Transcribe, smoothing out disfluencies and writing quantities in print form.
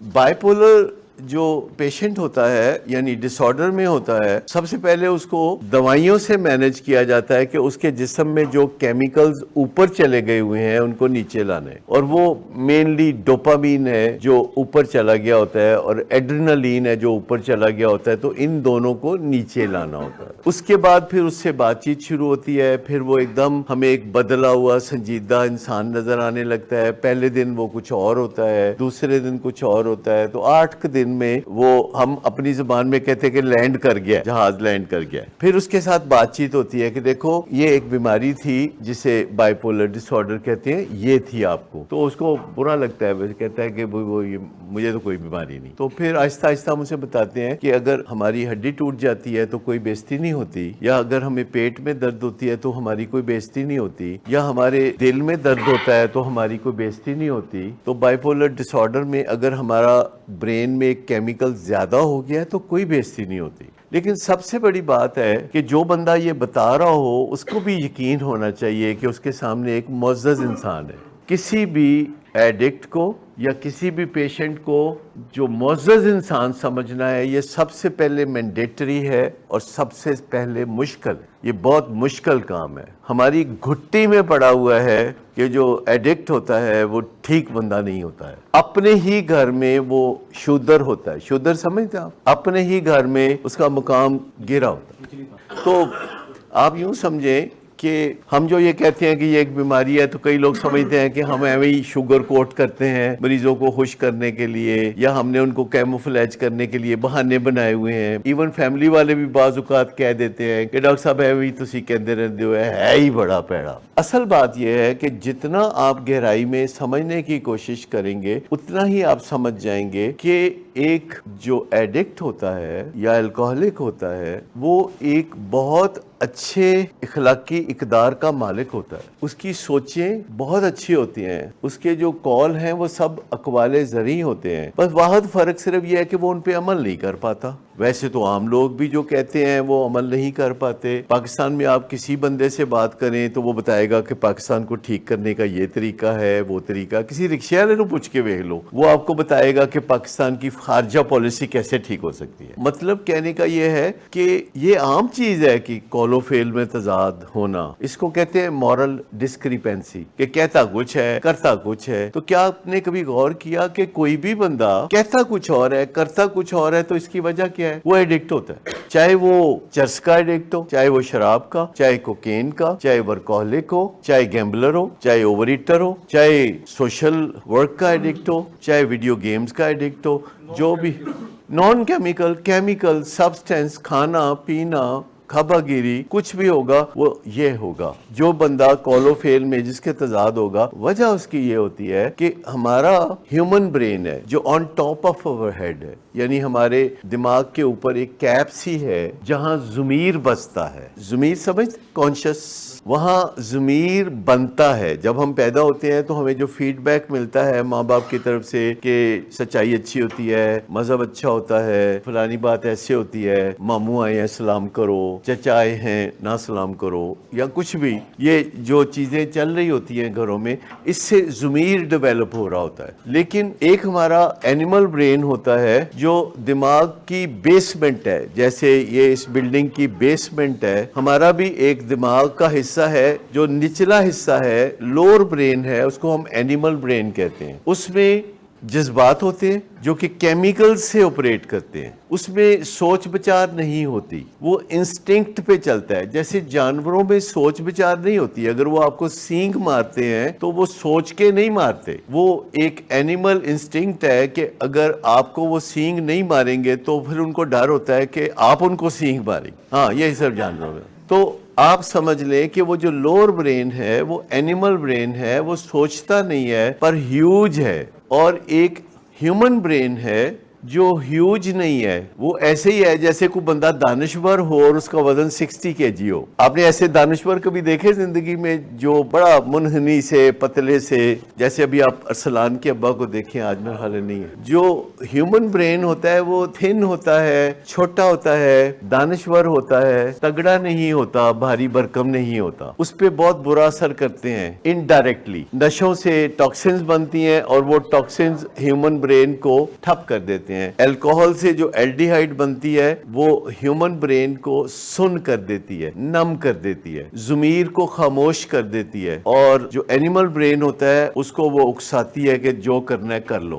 Bipolar जो patient होता है यानी डिसऑर्डर में होता है, सबसे पहले उसको दवाइयों से मैनेज किया जाता है कि उसके जिस्म में जो केमिकल्स ऊपर चले गए हुए हैं उनको नीचे लाने, और वो मेनली डोपामीन है जो ऊपर चला गया होता है और एड्रेनलिन है जो ऊपर चला गया होता है, तो इन दोनों को नीचे लाना होता है। उसके बाद फिर उससे बातचीत शुरू होती है, फिर वो एकदम हमें एक बदला हुआ संजीदा इंसान नजर आने लगता है। पहले दिन वो कुछ और होता है, दूसरे दिन कुछ और होता है, तो 8 दिन में वो हम अपनी जुबान में कहते हैं कि लैंड कर गया, जहाज लैंड कर गया। फिर उसके साथ बातचीत होती है कि देखो ये एक बीमारी थी जिसे बाइपोलर डिसऑर्डर कहते हैं, ये थी आपको। तो उसको बुरा लगता है, वो कहता है कि वो ये मुझे तो कोई बीमारी नहीं। तो फिर आहिस्ता आहिस्ता हम उसे बताते हैं कि अगर हमारी हड्डी टूट जाती है तो कोई बेइज्जती नहीं होती, या अगर हमें पेट में दर्द होती है तो हमारी कोई बेइज्जती नहीं होती, या हमारे दिल में दर्द होता है तो हमारी कोई बेइज्जती नहीं होती। तो बाइपोलर डिसऑर्डर में अगर हमारा ब्रेन में एक केमिकल ज्यादा हो गया है तो कोई बेइज्जती नहीं होती। लेकिन सबसे बड़ी बात है कि जो बंदा ये बता रहा हो उसको भी यकीन होना चाहिए कि उसके सामने एक मुअज़्ज़ज़ इंसान है। किसी भी एडिक्ट को या किसी भी पेशेंट को जो मुअज़्ज़ज़ इंसान समझना है, ये सबसे पहले मैंडेटरी है और सबसे पहले मुश्किल। ये बहुत मुश्किल काम है। हमारी घुट्टी में पड़ा हुआ है कि जो एडिक्ट होता है वो ठीक बंदा नहीं होता है। अपने ही घर में वो शूदर होता है, शूदर समझते आप, अपने ही घर में उसका मुकाम गिरा होता है। तो आप यूं समझें कि हम जो ये कहते हैं कि ये एक बीमारी है, तो कई लोग समझते हैं कि हम ऐਵੇਂ ही शुगर कोट करते हैं मरीजों को खुश करने के लिए, या हमने उनको कैमोफ्लेज करने के लिए बहाने बनाए हुए हैं। इवन फैमिली वाले भी बाज़ औक़ात कह देते हैं कि डॉक्टर साहब ऐਵੇਂ ही तुसी कहते रहते हो, है ही बड़ा पैड़ा। असल बात यह है कि जितना आप गहराई में समझने की कोशिश करेंगे उतना ही आप समझ जाएंगे कि एक जो एडिक्ट होता है या अल्कोहलिक होता है वो एक बहुत अच्छे इखलाकी इक़दार का मालिक होता है। उसकी सोचें बहुत अच्छी होती हैं, उसके जो कॉल हैं वो सब अक़वाले ज़री होते हैं, बस वाहिद फ़र्क सिर्फ ये है कि वो उन पे अमल नहीं कर पाता। वैसे तो आम लोग भी जो कहते हैं वो अमल नहीं कर पाते। पाकिस्तान में आप किसी बंदे से बात करें तो वो बताएगा कि पाकिस्तान को ठीक करने का ये तरीका है, वो तरीका। किसी रिक्शे वाले को पूछ के देख लो, वो आपको बताएगा कि पाकिस्तान की खारजा पॉलिसी कैसे ठीक हो सकती है। मतलब कहने का ये है कि ये आम चीज है कि कौलो फेल में तजाद होना, इसको कहते हैं मॉरल डिस्क्रिपेंसी, कि कहता कुछ है करता कुछ है। तो क्या आपने कभी गौर किया कि कोई भी बंदा कहता कुछ और है करता कुछ और है, तो इसकी वजह क्या है? वो एडिक्ट होता है। चाहे वो चर्स का एडिक्ट हो, चाहे वो शराब का, चाहे कोकेन का, चाहे वर्कोहलिक हो, चाहे गैम्बलर हो, चाहे ओवर ईटर हो, चाहे सोशल वर्क का एडिक्ट हो, चाहे वीडियो गेम्स का एडिक्ट हो, जो भी नॉन केमिकल केमिकल सब्सटेंस, खाना पीना, खबागिरी, कुछ भी होगा वो ये होगा। जो बंदा कॉलोफेल में जिसके तजाद होगा, वजह उसकी ये होती है कि हमारा ह्यूमन ब्रेन है जो on top of our head है, यानी हमारे दिमाग के ऊपर एक कैप सी है जहां ज़मीर बसता है। ज़मीर समझ, कॉन्शियस, वहाँ ज़मीर बनता है। जब हम पैदा होते हैं तो हमें जो फीडबैक मिलता है माँ बाप की तरफ से कि सच्चाई अच्छी होती है, मज़हब अच्छा होता है, फलानी बात ऐसे होती है, मामू आए हैं सलाम करो, चचा आए हैं ना सलाम करो, या कुछ भी, ये जो चीज़ें चल रही होती हैं घरों में, इससे ज़मीर डेवलप हो रहा होता है। लेकिन एक हमारा एनिमल ब्रेन होता है जो दिमाग की बेसमेंट है, जैसे ये इस बिल्डिंग की बेसमेंट है, हमारा भी एक दिमाग का हिस्सा है जो निचला हिस्सा है, लोअर ब्रेन है, उसको हम एनिमल ब्रेन कहते हैं। उसमें जज्बात होते हैं जो कि केमिकल से ऑपरेट करते हैं, उसमें सोच विचार नहीं होती, वो इंस्टिंक्ट पे चलता है। जैसे जानवरों में सोच विचार नहीं होती, अगर वो आपको सींग मारते हैं तो वो सोच के नहीं मारते, वो एक एनिमल इंस्टिंक्ट है कि अगर आपको वो सींग नहीं मारेंगे तो फिर उनको डर होता है कि आप उनको सींग मारेंगे। हाँ, यही सब जानवरों में। तो आप समझ लें कि वो जो लोअर ब्रेन है वो एनिमल ब्रेन है, वो सोचता नहीं है पर ह्यूज है। और एक ह्यूमन ब्रेन है जो ह्यूज नहीं है, वो ऐसे ही है जैसे कोई बंदा दानिश्वर हो और उसका वजन 60 kg हो। आपने ऐसे दानिश्वर कभी देखे जिंदगी में, जो बड़ा मुनहनी से पतले से, जैसे अभी आप अरसलान के अब्बा को देखें, आज मेरा हाल नहीं है। जो ह्यूमन ब्रेन होता है वो थिन होता है, छोटा होता है, दानिश्वर होता है, तगड़ा नहीं होता, भारी भरकम नहीं होता। उस पे बहुत बुरा असर करते हैं इनडायरेक्टली। नशों से टॉक्सिन्स बनती हैं और वो टॉक्सिन्स ह्यूमन ब्रेन को ठप कर देते हैं। अल्कोहल से जो एल्डिहाइड बनती है वो ह्यूमन ब्रेन को सुन कर देती है, नम कर देती है, ज़मीर को खामोश कर देती है, और जो एनिमल ब्रेन होता है उसको वो उकसाती है कि जो करना है कर लो।